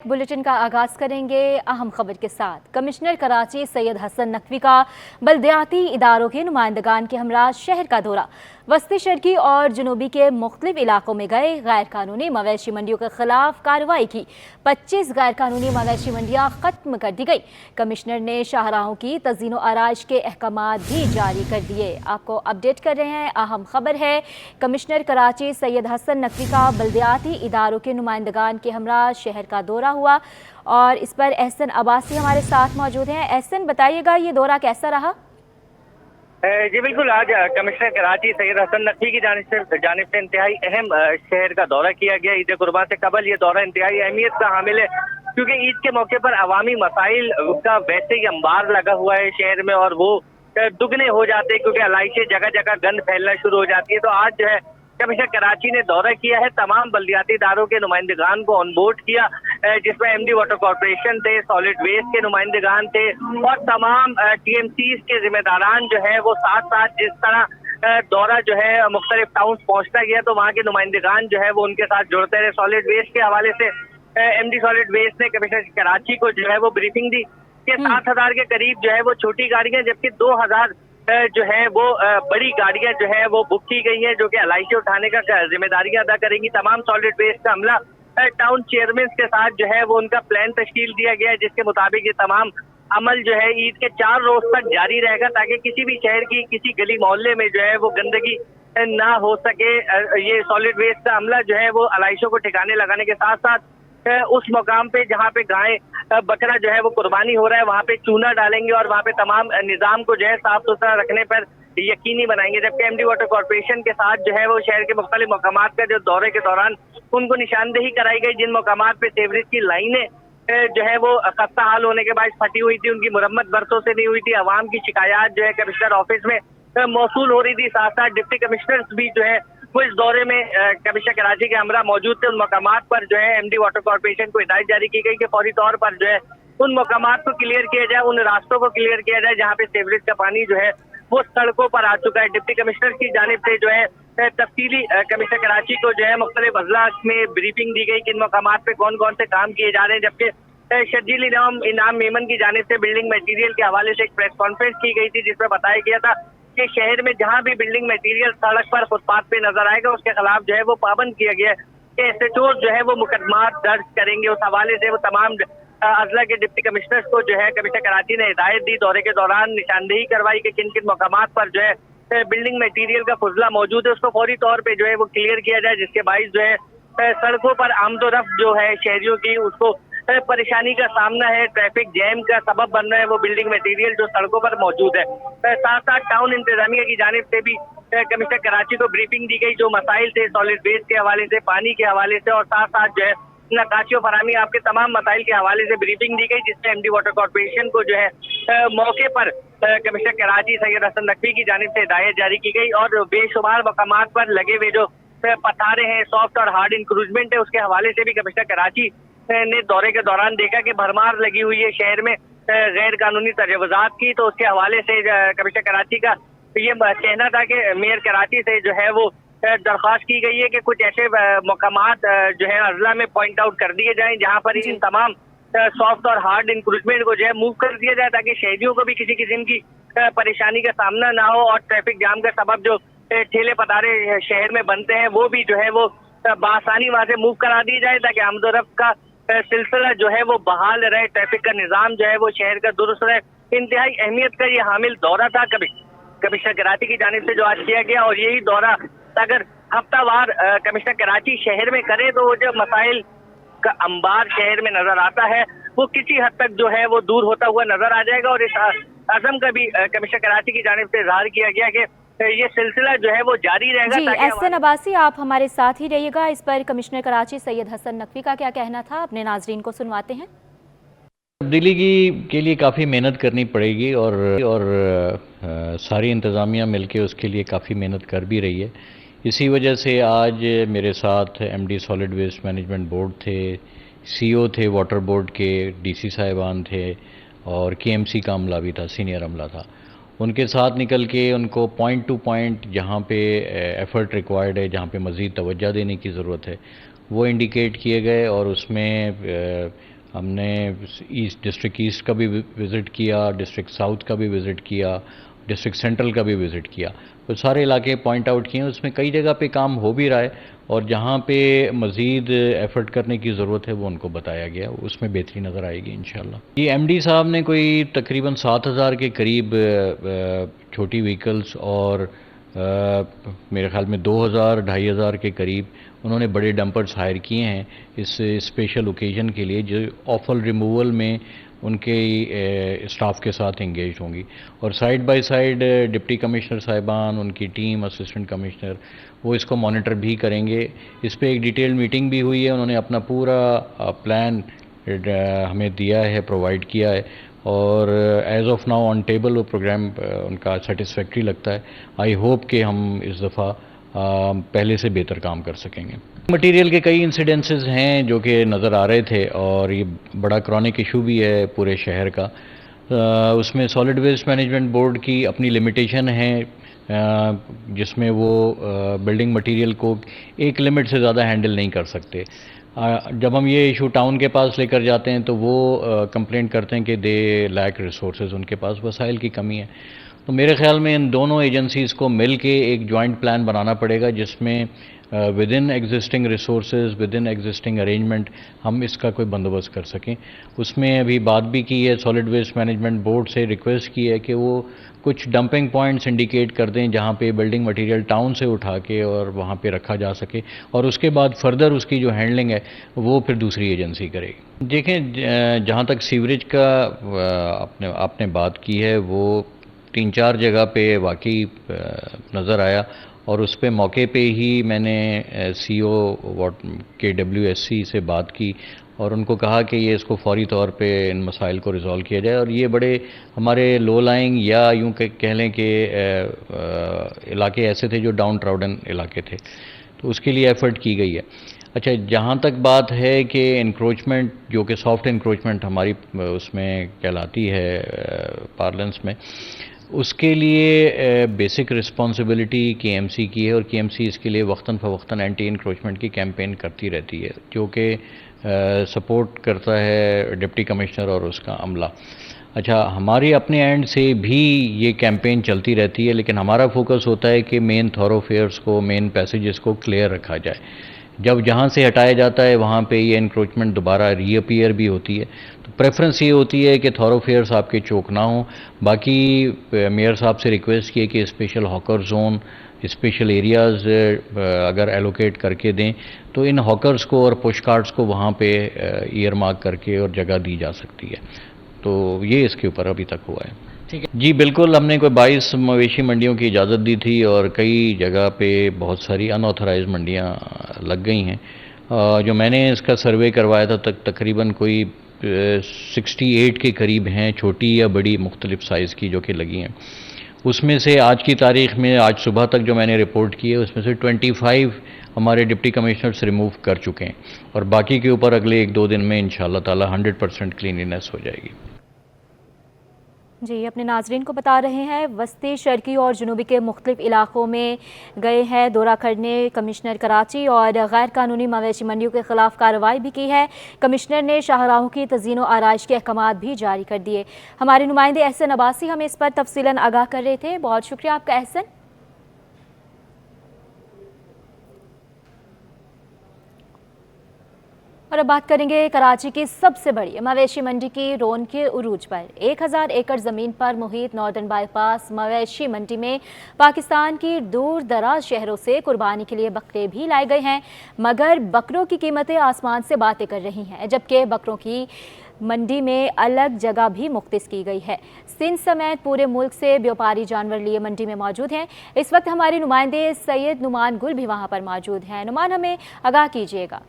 Bulletin का आगाज करेंगे अहम खबर के साथ। कमिश्नर कराची सैयद हसन नकवी का बल्दियाती इदारों के नुमाइंदगान के हमरा शहर का दौरा। वस्ती शर्की और जनूबी के मुख्तलिफ इलाकों में गए, गैर कानूनी मवेशी मंडियों के खिलाफ कार्रवाई की। 25 गैर कानूनी मवेशी मंडियाँ खत्म कर दी गई। कमिश्नर ने शाहराहों की तज़ीन व आराइश के अहकामात भी जारी कर दिए। आपको अपडेट कर रहे हैं, अहम खबर है। कमिश्नर कराची सैयद हसन नकवी का बल्दियाती इदारों के नुमाइंदगान के हमरा शहर का दौरा हुआ और इस पर एहसन अब्बासी हमारे साथ मौजूद हैं। एहसन, बताइएगा ये दौरा कैसा रहा? जी बिल्कुल, आज कमिश्नर कराची सैयद हसन नकवी की जानिब से इंतहाई अहम शहर का दौरा किया गया। ईद कुर्बान से कबल ये दौरा इंतहाई अहमियत का हामिल है, क्योंकि ईद के मौके पर अवामी मसाइल का वैसे ही अंबार लगा हुआ है शहर में, और वो दुगने हो जाते हैं क्योंकि अलाइशें जगह जगह गंद फैलना शुरू हो जाती है। तो आज जो है कमिश्नर कराची ने दौरा किया है, तमाम बल्दियाती इदारों के नुमाइंदगान को ऑन बोर्ड किया, जिसमें एमडी वाटर कॉर्पोरेशन थे, सॉलिड वेस्ट के नुमाइंदगान थे और तमाम टीएमसीज के जिम्मेदारान जो है वो साथ साथ। जिस तरह दौरा जो है मुख्तलिफ टाउन्स पहुंचता गया तो वहाँ के नुमाइंदगान जो है वो उनके साथ जुड़ते रहे। सॉलिड वेस्ट के हवाले से एमडी सॉलिड वेस्ट ने कमिश्नर कराची को जो है वो ब्रीफिंग दी कि 7,000 के करीब जो है वो छोटी गाड़ियां, जबकि 2,000 जो है वो बड़ी गाड़ियां जो है वो बुक की गई है, जो कि अलाइशें उठाने का जिम्मेदारियां अदा करेंगी। तमाम सॉलिड वेस्ट का अमला टाउन चेयरमैन के साथ जो है वो उनका प्लान तश्कील दिया गया है, जिसके मुताबिक ये तमाम अमल जो है ईद के 4 रोज तक जारी रहेगा, ताकि किसी भी शहर की किसी गली मोहल्ले में जो है वो गंदगी ना हो सके। ये सॉलिड वेस्ट का अमला जो है वो अलाइशों को ठिकाने लगाने के साथ साथ उस मकाम पे जहाँ पे गाय बकरा जो है वो कुर्बानी हो रहा है वहाँ पे चूना डालेंगे और वहाँ पे तमाम निजाम को जो है साफ सुथरा रखने पर यकीनी बनाएंगे। जबकि एमडी वाटर कॉर्पोरेशन के साथ जो है वो शहर के मुख्तलिफ मकामात का जो दौरे के दौरान उनको निशानदेही कराई गई, जिन मकामात पे सेवरेज की लाइनें जो है वो खस्ता हाल होने के बाद फटी हुई थी, उनकी मुरम्मत बरसों से नहीं हुई थी। अवाम की शिकायत जो है कमिश्नर ऑफिस में मौसूल हो रही थी। साथ साथ डिप्टी कमिश्नर्स भी जो है वो इस दौरे में कमिश्नर कराची के हमरा मौजूद थे। उन मकामात पर जो है एमडी वाटर कॉर्पोरेशन को हिदायत जारी की गई कि फौरी तौर पर जो है उन मकामात को क्लियर किया जाए, उन रास्तों को क्लियर किया जाए जहाँ पे सीवरेज का पानी जो है वो सड़कों पर आ चुका है। डिप्टी कमिश्नर की जानिब से जो है तफसीली कमिश्नर कराची को जो है मुख्तलिफ अजला में ब्रीफिंग दी गई कि इन मकामात पे कौन कौन से काम किए जा रहे हैं। जबकि शर्जील इनाम मेमन की जानिब से बिल्डिंग मटीरियल के हवाले से एक प्रेस कॉन्फ्रेंस की गई थी, जिसमें बताया गया था कि शहर में जहां भी बिल्डिंग मटेरियल सड़क पर फुटपाथ पे नजर आएगा उसके खिलाफ जो है वो पाबंद किया गया है कि एसएचओ जो है वो मुकदमा दर्ज करेंगे। उस हवाले से वो तमाम अजला के डिप्टी कमिश्नर्स को जो है कमिश्नर कराची ने हिदायत दी, दौरे के दौरान निशानदेही करवाई कि किन किन मकामात पर जो है बिल्डिंग मटीरियल का फुजला मौजूद है उसको फौरी तौर पर जो है वो क्लियर किया जाए, जिसके बाइस जो है सड़कों पर आमदोरफ्त जो है शहरियों की उसको परेशानी का सामना है, ट्रैफिक जैम का सबब बन रहा है वो बिल्डिंग मटेरियल जो सड़कों पर मौजूद है। साथ साथ टाउन इंतजामिया की जानिब से भी कमिश्नर कराची को ब्रीफिंग दी गई, जो मसाइल थे सॉलिड वेस्ट के हवाले से, पानी के हवाले से और साथ साथ जो है नकाशियों फरामी आपके तमाम मसाइल के हवाले से ब्रीफिंग दी गई, जिसमें एमडी वाटर कॉर्पोरेशन को जो है मौके पर कमिश्नर कराची सैयद हसन नकवी की जानिब से हिदायत जारी की गई और बेशुमार मकामात पर लगे हुए जो पथारे हैं, सॉफ्ट और हार्ड इंक्रूजमेंट है, उसके हवाले से भी कमिश्नर कराची ने दौरे के दौरान देखा कि भरमार लगी हुई है शहर में गैर कानूनी तजवुजात की। तो उसके हवाले से कमिश्नर कराची का ये कहना था कि मेयर कराची से जो है वो दरख्वास्त की गई है कि कुछ ऐसे मकामात जो है अजला में पॉइंट आउट कर दिए जाएं जहां पर इन तमाम सॉफ्ट और हार्ड इंक्रूजमेंट को जो है मूव कर दिया जाए, ताकि शहरियों को भी किसी किस्म की परेशानी का सामना ना हो और ट्रैफिक जाम का सबब जो ठेले पतारे शहर में बनते हैं वो भी जो है वो बआसानी वहां से मूव करा दिए जाए, ताकि आमदोरफ्त का सिलसिला जो है वो बहाल रहे, ट्रैफिक का निजाम जो है वो शहर का दुरुस्त रहे। इंतहाई अहमियत का ये हामिल दौरा था कमिश्नर कराची की जानिब से जो आज किया गया, और यही दौरा अगर हफ्तावार कमिश्नर कराची शहर में करे तो वो जो मसाइल का अंबार शहर में नजर आता है वो किसी हद तक जो है वो दूर होता हुआ नजर आ जाएगा। और इस अज़म का भी कमिश्नर कराची की जानिब से इज़हार किया गया कि ये सिलसिला जो है वो जारी रहेगा। जी एहसन अब्बासी, आप हमारे साथ ही रहिएगा। इस पर कमिश्नर कराची सैयद हसन नकवी का क्या कहना था अपने नाजरीन को सुनवाते हैं। तब्दीली के लिए काफ़ी मेहनत करनी पड़ेगी और सारी इंतज़ामिया मिलके उसके लिए काफ़ी मेहनत कर भी रही है। इसी वजह से आज मेरे साथ MD solid waste management board थे, सीईओ थे वाटर बोर्ड के, डीसी साहिबान थे और केएमसी का अमला भी था, सीनियर अमला था। उनके साथ निकल के उनको पॉइंट टू पॉइंट जहाँ पे एफ़र्ट रिक्वायर्ड है, जहाँ पे मज़ीद तवज्जो देने की ज़रूरत है, वो इंडिकेट किए गए और उसमें हमने ईस्ट डिस्ट्रिक्ट ईस्ट का भी विज़िट किया, डिस्ट्रिक्ट साउथ का भी विज़िट किया, डिस्ट्रिक्ट सेंट्रल का भी विज़िट किया। तो सारे इलाके पॉइंट आउट किए, उसमें कई जगह पे काम हो भी रहा है और जहाँ पे मज़ीद एफ़र्ट करने की ज़रूरत है वो उनको बताया गया, उसमें बेहतरी नज़र आएगी इंशाल्लाह। ये एमडी साहब ने कोई तकरीबन 7,000 के करीब छोटी व्हीकल्स और मेरे ख्याल में 2,000-2,500 के करीब उन्होंने बड़े डंपर्स हायर किए हैं इस स्पेशल ओकेजन के लिए, जो ऑफल रिमूवल में उनके स्टाफ के साथ इंगेज होंगी। और side by side deputy commissioner साहिबान, उनकी टीम, असिस्टेंट कमिश्नर, वो इसको मॉनिटर भी करेंगे। इस पे एक डिटेल मीटिंग भी हुई है, उन्होंने अपना पूरा प्लान हमें दिया है, प्रोवाइड किया है और as of now on table वो प्रोग्राम उनका सेटिस्फैक्ट्री लगता है। आई होप कि हम इस दफ़ा पहले से बेहतर काम कर सकेंगे। मटेरियल के कई इंसिडेंसेस हैं जो कि नज़र आ रहे थे और ये बड़ा क्रॉनिक इशू भी है पूरे शहर का। उसमें सॉलिड वेस्ट मैनेजमेंट बोर्ड की अपनी लिमिटेशन है जिसमें वो बिल्डिंग मटेरियल को एक लिमिट से ज़्यादा हैंडल नहीं कर सकते। जब हम ये इशू टाउन के पास लेकर जाते हैं तो वो कंप्लेंट करते हैं कि दे लैक रिसोर्सेज, उनके पास वसाइल की कमी है। तो मेरे ख्याल में इन दोनों एजेंसीज़ को मिल के एक जॉइंट प्लान बनाना पड़ेगा जिसमें with in existing resources, with in existing arrangement हम इसका कोई बंदोबस्त कर सकें। उसमें अभी बात भी की है, सॉलिड वेस्ट मैनेजमेंट बोर्ड से रिक्वेस्ट की है कि वो कुछ डंपिंग पॉइंट्स इंडिकेट कर दें जहाँ पे बिल्डिंग मटेरियल टाउन से उठा के और वहाँ पे रखा जा सके और उसके बाद फर्दर उसकी जो हैंडलिंग है वो फिर दूसरी एजेंसी करेगी। देखें, जहाँ तक सीवरेज का आपने बात की है, वो 3-4 जगह पे वाकई नज़र आया और उस पे मौके पे ही मैंने सीओ KWSC से बात की और उनको कहा कि ये इसको फौरी तौर पे इन मसाइल को रिज़ॉल्व किया जाए। और ये बड़े हमारे लो लाइंग या यूँ कह लें कि इलाके ऐसे थे जो डाउन ट्राउडन इलाके थे, तो उसके लिए एफ़र्ट की गई है। अच्छा, जहाँ तक बात है कि इंक्रोचमेंट जो कि सॉफ्ट इंक्रोचमेंट हमारी उसमें कहलाती है पार्लेंस में, उसके लिए बेसिक रिस्पॉन्सिबिलिटी KMC की है और KMC इसके लिए वक्तन फ़वक्तन एंटी इंक्रोचमेंट की कैंपेन करती रहती है जो कि सपोर्ट करता है डिप्टी कमिश्नर और उसका अमला। अच्छा, हमारे अपने एंड से भी ये कैंपेन चलती रहती है, लेकिन हमारा फोकस होता है कि मेन थॉरोफेयर्स को, मेन पैसेजेस को क्लियर रखा जाए। जब जहाँ से हटाया जाता है वहाँ पे ये इंक्रोचमेंट दोबारा रीअपीयर भी होती है, तो प्रेफरेंस ये होती है कि थॉरोफेयर्स आपके चौक ना हों। बाकी मेयर साहब से रिक्वेस्ट की है कि special hawker zone, special areas अगर एलोकेट करके दें तो इन हॉकर्स को और पुश कार्ट्स को वहाँ पे ईयर मार्क करके और जगह दी जा सकती है। तो ये इसके ऊपर अभी तक हुआ है। ठीक है जी बिल्कुल, हमने कोई 22 मवेशी मंडियों की इजाज़त दी थी और कई जगह पे बहुत सारी अनऑथराइज्ड मंडियाँ लग गई हैं। जो मैंने इसका सर्वे करवाया था तकरीबन कोई 68 के करीब हैं, छोटी या बड़ी मुख्तलिफ साइज़ की जो कि लगी हैं। उसमें से आज की तारीख़ में, आज सुबह तक जो मैंने रिपोर्ट की है, उसमें से 25 हमारे डिप्टी कमिश्नर्स रिमूव कर चुके हैं और बाकी के ऊपर अगले 1-2 दिन में इंशाअल्लाह ताला 100% क्लीनिनेस हो जाएगी। जी, अपने नाजरीन को बता रहे हैं वस्ती, शर्की और जुनूबी के मुख्तलिफ इलाकों में गए हैं दौरा करने कमिश्नर कराची और गैर कानूनी मवेशी मंडियों के खिलाफ कार्रवाई भी की है। कमिश्नर ने शाहराहों की तज़ीन व आराइश के अहकामात भी जारी कर दिए। हमारे नुमाइंदे एहसन अब्बासी हमें इस पर तफसीलन आगाह कर रहे थे। बहुत शुक्रिया आपका एहसन। और अब बात करेंगे कराची की सबसे बड़ी मवेशी मंडी की रौनक के उरूज पर। 1000 एकड़ ज़मीन पर मुहित नॉर्दर्न बाईपास मवेशी मंडी में पाकिस्तान की दूर दराज शहरों से कुर्बानी के लिए बकरे भी लाए गए हैं, मगर बकरों की कीमतें आसमान से बातें कर रही हैं, जबकि बकरों की मंडी में अलग जगह भी मुख्तस की गई है। सिंध समेत पूरे मुल्क से व्यापारी जानवर लिए मंडी में मौजूद हैं। इस वक्त हमारे नुमाइंदे सैयद नुमान गुल भी वहाँ पर मौजूद हैं। नुमान, हमें आगाह कीजिएगा।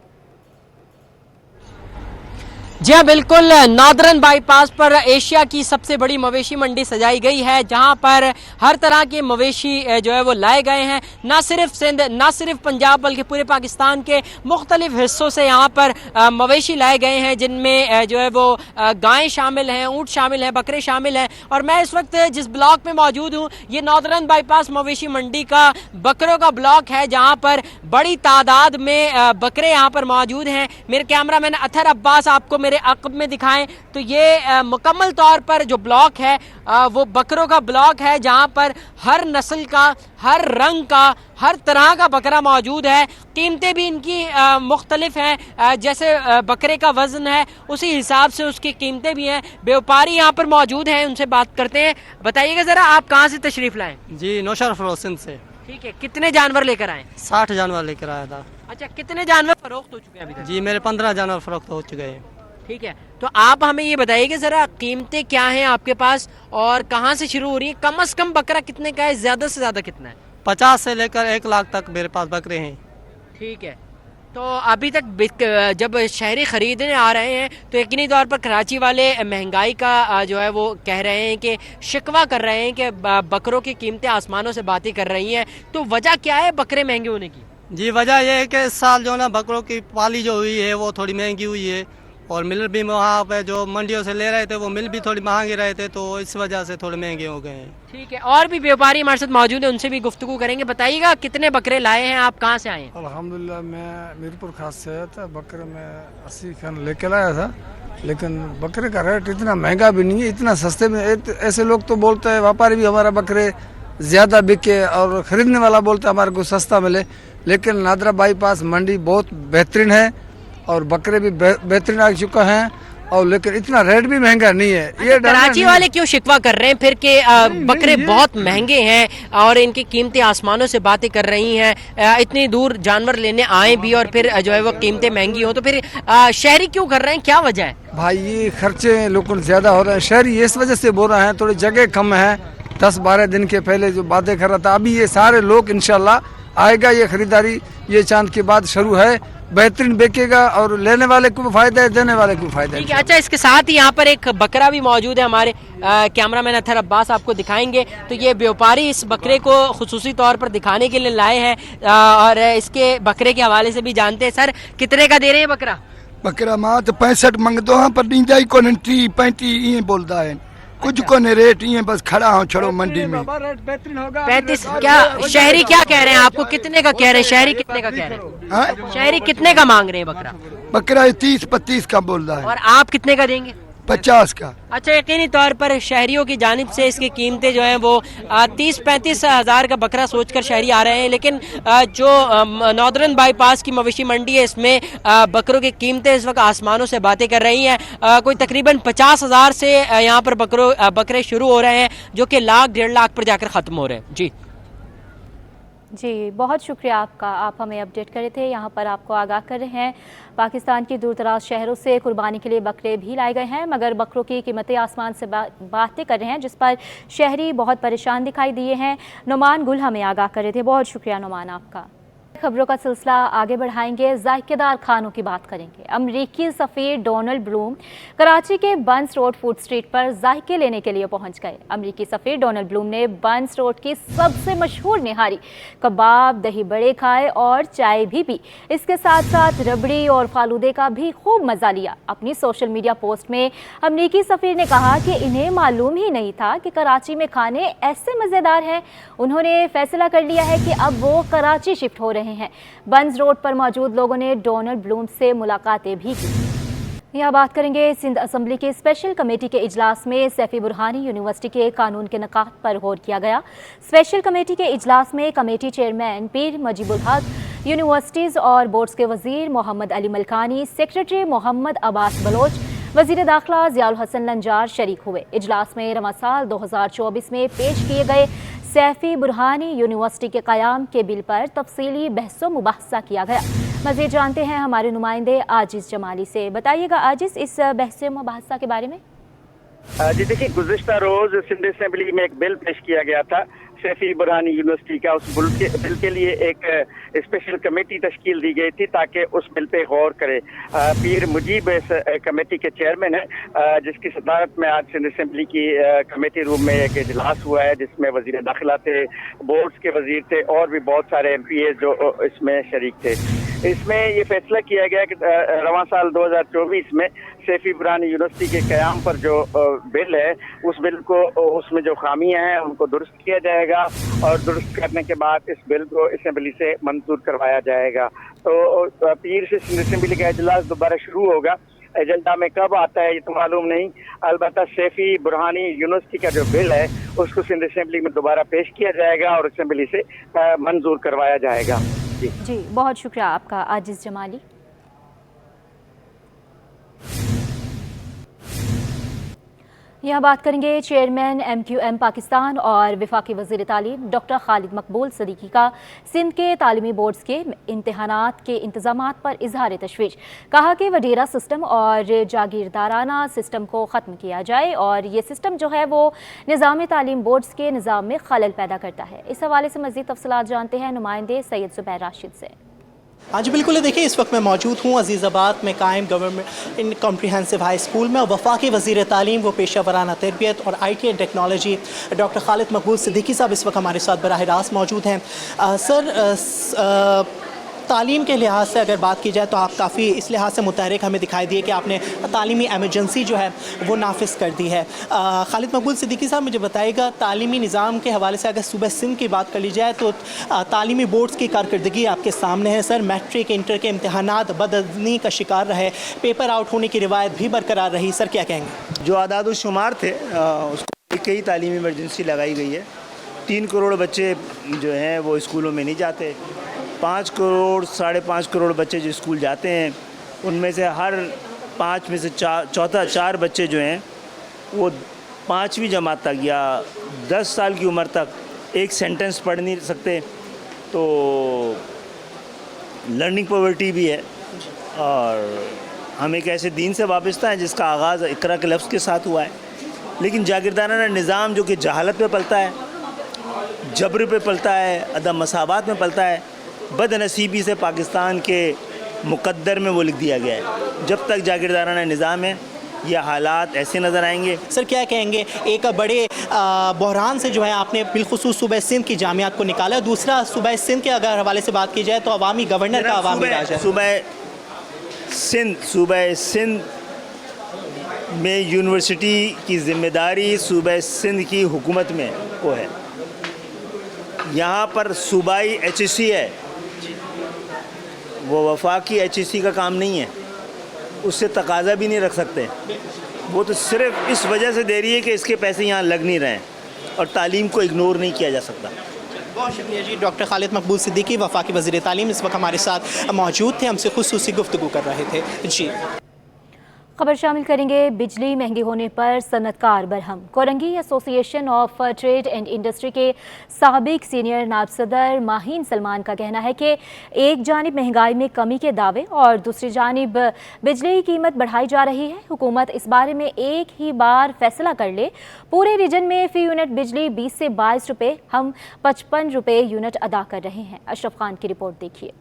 जी हाँ, बिल्कुल, नॉर्दर्न बाईपास पर एशिया की सबसे बड़ी मवेशी मंडी सजाई गई है, जहां पर हर तरह के मवेशी जो है वो लाए गए हैं। ना सिर्फ सिंध, ना सिर्फ पंजाब, बल्कि पूरे पाकिस्तान के मुख्तलिफ हिस्सों से यहाँ पर मवेशी लाए गए हैं, जिनमें जो है वो गायें शामिल हैं, ऊँट शामिल हैं, बकरे शामिल हैं। और मैं इस वक्त जिस ब्लॉक में मौजूद हूँ, ये नॉर्दर्न बाईपास मवेशी मंडी का बकरों का ब्लॉक है, जहाँ पर बड़ी तादाद में बकरे यहाँ पर मौजूद हैं। मेरे कैमरा मैन अथर अब्बास आपको मेरे अक़ब में दिखाएं तो ये मुकम्मल तौर पर जो ब्लॉक है वो बकरों का ब्लॉक है, जहाँ पर हर नस्ल का, हर रंग का, हर तरह का बकरा मौजूद है। कीमतें भी इनकी मुख्तलिफ हैं, जैसे बकरे का वज़न है उसी हिसाब से उसकी कीमतें भी हैं। व्यापारी यहाँ पर मौजूद हैं, उनसे बात करते हैं। बताइएगा ज़रा, आप कहाँ से तशरीफ़ लाएँ? जी नौशहर फरोसन से। ठीक है, कितने जानवर लेकर आए? 60 जानवर लेकर आया था। अच्छा, कितने जानवर फरोख्त हो चुके हैं अभी तक? जी मेरे 15 जानवर फरोख्त हो चुके हैं। ठीक है, तो आप हमें ये बताइए ज़रा, कीमतें क्या हैं आपके पास और कहाँ से शुरू हो रही है? कम से कम बकरा कितने का है, ज़्यादा से ज़्यादा कितना है? 50 से लेकर 1 लाख तक मेरे पास बकरे हैं। ठीक है, तो अभी तक जब शहरी ख़रीदने आ रहे हैं तो यकीनी तौर पर कराची वाले महंगाई का जो है वो कह रहे हैं कि शिकवा कर रहे हैं कि बकरों की कीमतें आसमानों से बातें कर रही हैं। तो वजह क्या है बकरे महंगे होने की? जी वजह यह है कि इस साल जो ना बकरों की पाली जो हुई है वो थोड़ी महंगी हुई है, और मिल भी वहाँ पे जो मंडियों से ले रहे थे वो मिल भी थोड़ी महंगे रहे थे, तो इस वजह से थोड़े महंगे हो गए हैं। ठीक है, और भी व्यापारी हमारे साथ मौजूद हैं, उनसे भी गुफ्तगू करेंगे। बताइएगा कितने बकरे लाए हैं आप, कहाँ से आए हैं? अल्हम्दुलिल्लाह मैं मीरपुर खास से आया था। बकरे में 80 खन लेकर आया था, लेकिन बकरे का रेट इतना महंगा भी नहीं है, इतना सस्ते में। ऐसे लोग तो बोलते हैं, व्यापारी भी हमारा बकरे ज़्यादा बिके और ख़रीदने वाला बोलता है हमारे को सस्ता मिले, लेकिन नादरा बाईपास मंडी बहुत बेहतरीन है और बकरे भी बेहतरीन आ चुका है, और लेकिन इतना रेट भी महंगा नहीं है। ये कराची वाले क्यों शिकवा कर रहे हैं फिर के बकरे बहुत महंगे हैं और इनकी कीमतें आसमानों से बातें कर रही हैं? इतनी दूर जानवर लेने आए भी और फिर जो है वो कीमतें महंगी हो, तो फिर शहरी क्यों कर रहे हैं, क्या वजह है? भाई ये खर्चे लोगों ज़्यादा हो रहे हैं। शहरी इस वजह से बोल रहे हैं, थोड़ी जगह कम है। 10-12 दिन के पहले जो बातें कर रहा था, अभी ये सारे लोग इंशाल्लाह आएगा, ये खरीदारी ये चांद के बाद शुरू है, बेहतरीन बिकेगा और लेने वाले को भी फायदा है, देने वाले को भी फायदा है। ठीक है, अच्छा इसके साथ ही यहाँ पर एक बकरा भी मौजूद है, हमारे कैमरामैन अथर अब्बास आपको दिखाएंगे। तो ये व्यापारी इस बकरे को खुसूसी तौर पर दिखाने के लिए लाए हैं और इसके बकरे के हवाले से भी जानते हैं। सर कितने का दे रहे हैं बकरा? बकरा मां तो 65 मंगदो हाँ, पर ॾींदा ई कोन 30-35 ईअं बोलदा आहिनि। कुछ को ने रेट ये बस खड़ा हो छोड़ो मंडी में। 35 क्या शहरी क्या कह रहे हैं आपको, कितने का कह रहे हैं? शहरी कितने का कह रहे हैं? शहरी कितने का मांग रहे हैं बकरा? बकरा 30-35 का बोल रहा है। और आप कितने का देंगे? 50 का। अच्छा, यकीनी तौर पर शहरियों की जानिब से इसकी कीमतें जो हैं वो 30-35 हज़ार का बकरा सोचकर शहरी आ रहे हैं, लेकिन जो नॉर्दर्न बाईपास की मवेशी मंडी है इसमें बकरों की कीमतें इस वक्त आसमानों से बातें कर रही हैं। कोई तकरीबन 50,000 से यहाँ पर बकरे शुरू हो रहे हैं, जो कि लाख 1.5 लाख पर जाकर ख़त्म हो रहे हैं। जी बहुत शुक्रिया आपका, आप हमें अपडेट कर रहे थे। यहाँ पर आपको आगाह कर रहे हैं, पाकिस्तान की दूर दराज शहरों से कुर्बानी के लिए बकरे भी लाए गए हैं, मगर बकरों की कीमतें आसमान से बातें कर रहे हैं, जिस पर शहरी बहुत परेशान दिखाई दिए हैं। नुमान गुल हमें आगाह कर रहे थे, बहुत शुक्रिया नुमान आपका। खबरों का सिलसिला आगे बढ़ाएंगे, जायकेदार खानों की बात करेंगे। अमरीकी सफ़ीर डोनाल्ड ब्लूम कराची के बंस रोड फूड स्ट्रीट पर जायके लेने के लिए पहुंच गए। अमरीकी सफ़ीर डोनाल्ड ब्लूम ने बंस रोड की सबसे मशहूर निहारी, कबाब, दही बड़े खाए और चाय भी पी। इसके साथ साथ रबड़ी और फालूदे का भी खूब मज़ा लिया। अपनी सोशल मीडिया पोस्ट में अमरीकी सफ़ीर ने कहा कि इन्हें मालूम ही नहीं था कि कराची में खाने ऐसे मज़ेदार हैं। उन्होंने फैसला कर लिया है कि अब वो कराची शिफ्ट हो रहे हैं। बंस रोड पर मौजूद लोगों ने डोनाल्ड ब्लूम से मुलाकातें भी की। यहाँ बात करेंगे सिंध असम्बली के स्पेशल कमेटी के इजलास में सैफी बुरहानी यूनिवर्सिटी के कानून के नकात पर गौर किया गया। स्पेशल कमेटी के इजलास में कमेटी चेयरमैन पीर मजीबुल हक, यूनिवर्सिटीज़ और बोर्ड्स के वजीर मोहम्मद अली मलकानी, सेक्रेटरी मोहम्मद अब्बास बलोच, वजीर दाखिला ज़ियाउल हसन लंजार शरीक हुए। इजलास में रवा साल 2024 में पेश किए गए सैफी बुरहानी यूनिवर्सिटी के क़याम के बिल पर तफसीली बहसो मुबाहसा किया गया। मज़ीद जानते हैं हमारे नुमाइंदे आजिज़ जमाली से। बताइएगा आजिज़, इस बहसो मुबाहसा के बारे में। जी देखिए, गुज़िश्ता रोज़ सिंध असेंबली में एक बिल पेश किया गया था सैफी बुरहानी यूनिवर्सिटी का। उस बिल के लिए एक स्पेशल कमेटी तश्कील दी गई थी ताकि उस बिल पे गौर करे। पीर मुजीब इस कमेटी के चेयरमैन है, जिसकी सदारत में आज सिंध असेंबली की कमेटी रूम में एक इजलास हुआ है, जिसमें वजीर दाखिला थे, बोर्ड्स के वजीर थे और भी बहुत सारे MPA जो इसमें शरीक थे। इसमें ये फैसला किया गया कि रवां साल 2024 में सैफी बुरहानी यूनिवर्सिटी के क़याम पर जो बिल है, उस बिल को, उसमें जो खामियां हैं उनको दुरुस्त किया जाएगा और दुरुस्त करने के बाद इस बिल को असेंबली से मंजूर करवाया जाएगा। तो पीर से सिंध असेंबली का इजलास दोबारा शुरू होगा। एजेंडा में कब आता है ये तो मालूम नहीं। अलबत्ता सैफी बुरहानी यूनिवर्सिटी का जो बिल है उसको सिंध असेंबली में दोबारा पेश किया जाएगा और असेंबली से मंजूर करवाया जाएगा। जी बहुत शुक्रिया आपका आजिज जमाली। यहाँ बात करेंगे चेयरमैन MQM पाकिस्तान और वफाकी वज़ीर तालीम डॉक्टर खालिद मकबूल सिद्दीकी का सिंध के तालीमी बोर्ड्स के इम्तहानात के इंतज़ामात पर इजहार तशवीश। कहा कि वडेरा सिस्टम और जागीरदाराना सिस्टम को ख़त्म किया जाए और ये सिस्टम जो है वो निज़ाम तालीम बोर्ड्स के निज़ाम में खलल पैदा करता है। इस हवाले से मज़ीद तफसीलात जानते हैं नुमाइंदे सैयद ज़ुबैर राशिद से। हाँ जी बिल्कुल, देखिए इस वक्त मैं मौजूद हूँ अजीज़ाबाद में कायम government in comprehensive high school में और वफाकी वज़ीर तालीम व पेशा वराना तरबियत और IT and technology doctor Khalid मकबूल सिद्दीकी साहब इस वक्त हमारे साथ बराह रास्त मौजूद हैं। सर, तालीम के लिहाज से अगर बात की जाए तो आप काफ़ी इस लिहाज से मुतहरिक हमें दिखाई दिए कि आपने तालीमी एमरजेंसी जो है वो नाफिज कर दी है। खालिद मकबूल सिद्दीकी साहब मुझे बताइएगा, तालीमी निज़ाम के हवाले से अगर सूबा सिंध की बात कर ली जाए तो तालीमी बोर्ड्स की कारकर्दगी आपके सामने है। सर, मैट्रिक इंटर के इम्तहानात बदअज़नी का शिकार रहे, पेपर आउट होने की रिवायत भी बरकरार रही। सर क्या कहेंगे? जो आदाद शुमार थे उसको कई तालीमी इमरजेंसी लगाई गई है। 3 करोड़ बच्चे जो हैं वो स्कूलों में नहीं जाते। 5 करोड़ 5.5 करोड़ बच्चे जो स्कूल जाते हैं उनमें से हर 5 में से 4 बच्चे जो हैं वो 5वीं जमात तक या 10 साल की उम्र तक एक सेंटेंस पढ़ नहीं सकते। तो लर्निंग पॉवर्टी भी है और हम एक ऐसे दीन से वाबस्ता हैं जिसका आगाज़ इकरा के लफ्ज़ के साथ हुआ है। लेकिन जागीरदाराना निज़ाम जो कि जहालत पे पलता है, जबर पे पलता है, अदम मसावत में पलता है, बदनसीबी से पाकिस्तान के मुकद्दर में वो लिख दिया गया है। जब तक जागीरदाराना निज़ाम है ये हालात ऐसे नज़र आएंगे। सर क्या कहेंगे, एक बड़े बहरान से जो है आपने बिलखुसूस सूबा सिंध की जामियात को निकाला, दूसरा सूबा सिंध के अगर हवाले से बात की जाए तो अवामी गवर्नर का अवामी राज है। सूबा सिंध में यूनिवर्सिटी की ज़िम्मेदारी सूबा सिंध की हुकूमत में वो है। यहाँ पर सूबाई HEC है, वो वफाकी HEC का काम नहीं है, उससे तकाजा भी नहीं रख सकते। वो तो सिर्फ इस वजह से दे रही है कि इसके पैसे यहाँ लग नहीं रहे हैं और तालीम को इग्नोर नहीं किया जा सकता। बहुत शुक्रिया जी। डॉक्टर खालिद मकबूल सिद्दीकी वफाकी वज़ीर तालीम इस वक्त हमारे साथ मौजूद थे, हमसे खुसूसी गुफ्तगू कर रहे थे जी। खबर शामिल करेंगे बिजली महंगी होने पर सनतकार Barham. Korangi association of trade and industry के साबिक सीनियर नायब सदर माहीन सलमान का कहना है कि एक जानिब महंगाई में कमी के दावे और दूसरी जानिब बिजली की कीमत बढ़ाई जा रही है। हुकूमत इस बारे में एक ही बार फैसला कर ले। पूरे रीजन में फ़ी यूनिट बिजली 20 से 22 रुपये, हम 55 रुपये यूनिट अदा कर रहे हैं। अशरफ खान की रिपोर्ट देखिए।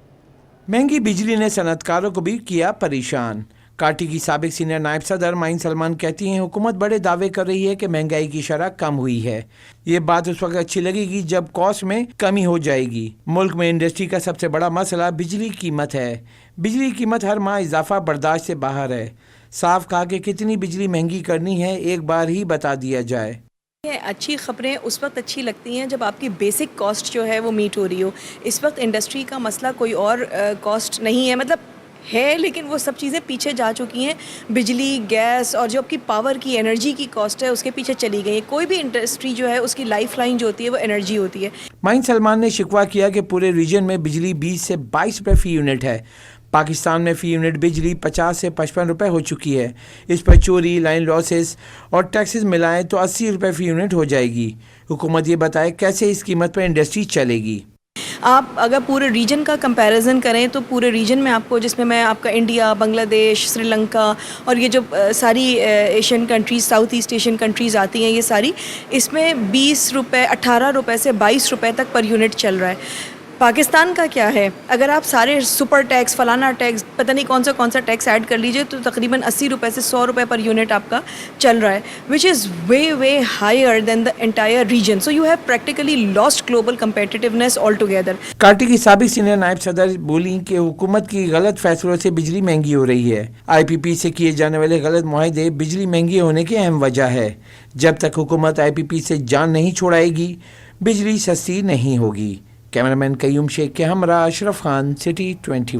महंगी बिजली ने सनतकारों को भी किया परेशान। काटी की साबिक सीनियर नायब सदर माइन सलमान कहती हैं हुकूमत बड़े दावे कर रही है कि महंगाई की शरह कम हुई है। ये बात उस वक्त अच्छी लगेगी जब कॉस्ट में कमी हो जाएगी। मुल्क में इंडस्ट्री का सबसे बड़ा मसला बिजली कीमत है। बिजली कीमत हर माह इजाफा बर्दाश्त से बाहर है। साफ कहा कि कितनी बिजली महंगी करनी है एक बार ही बता दिया जाए। अच्छी खबरें उस वक्त अच्छी लगती हैं जब आपकी बेसिक कॉस्ट जो है वो मीट हो रही हो। इस वक्त इंडस्ट्री का मसला कोई और कॉस्ट नहीं है, मतलब है, लेकिन वो सब चीज़ें पीछे जा चुकी हैं। बिजली, गैस और जो आपकी पावर की एनर्जी की कॉस्ट है उसके पीछे चली गई है। कोई भी इंडस्ट्री जो है उसकी लाइफ लाइन जो होती है वो एनर्जी होती है। माइन सलमान ने शिकवा किया कि पूरे रीजन में बिजली 20 से 22 रुपये फ़ी यूनिट है। पाकिस्तान में फ़ी यूनिट बिजली 50 से 55 रुपये हो चुकी है। इस पर चोरी, लाइन लॉसेस और टैक्सेस मिलाएं तो 80 रुपये फ़ी यूनिट हो जाएगी। हुकूमत ये बताए कैसे इस कीमत पर इंडस्ट्री चलेगी। आप अगर पूरे रीजन का कंपैरिजन करें तो पूरे रीजन में आपको, जिसमें मैं आपका इंडिया, बांग्लादेश, श्रीलंका और ये जो सारी Asian countries, south east Asian countries आती हैं, ये सारी, इसमें 20 रुपये, 18 रुपये से 22 रुपये तक पर यूनिट चल रहा है। पाकिस्तान का क्या है, अगर आप सारे सुपर टैक्स, फलाना टैक्स, पता नहीं कौन सा टैक्स ऐड कर लीजिए तो तकरीबन 80 रुपये से 100 रुपये पर यूनिट आपका चल रहा है, which is way higher than the entire region. So you have practically lost global competitiveness all together. काटी की साबिक सीनियर नायब सदर बोली कि हुकूमत की गलत फैसलों से बिजली महंगी हो रही है। IPP से किए जाने वाले गलत मुआहदे बिजली महंगी होने की अहम वजह है। जब तक हुकूमत IPP से जान नहीं छोड़ाएगी बिजली सस्ती नहीं होगी। कैमरामैन कयूम शेख के हमरा अशरफ खान, सिटी 21।